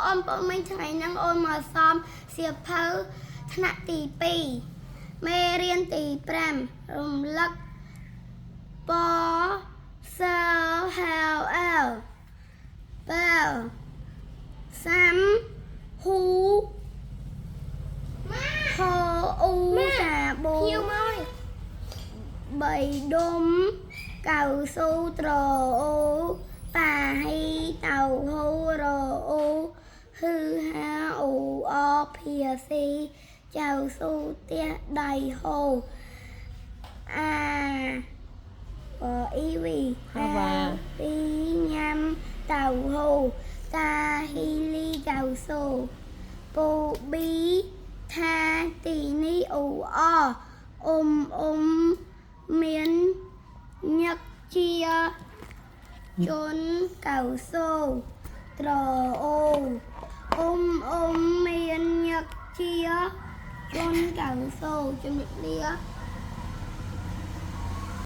អមបងមិញថ្ងៃហ្នឹងអូនមកសំសៀវភៅថ្នាក់ទី2មេរៀនទី5រំលឹកពសហៅអលបែលសាំហ៊ូហូអ៊ូសាប៊ូបីដុំកៅស៊ូត្រអូប៉ាហ៊ីតៅហ៊ូរអូហឺហាអូអភាស៊ីចៅស៊ូទះដៃហូអាអ៊ីវីពីញ៉ាំតៅហ៊ូតាហ៊ីលីកៅស៊ូពូប៊ីថាទីនេះអូអមានញឹកជាជនកៅស៊ូត្រអូមានញឹកជាជនកៅស៊ូជំរាបលា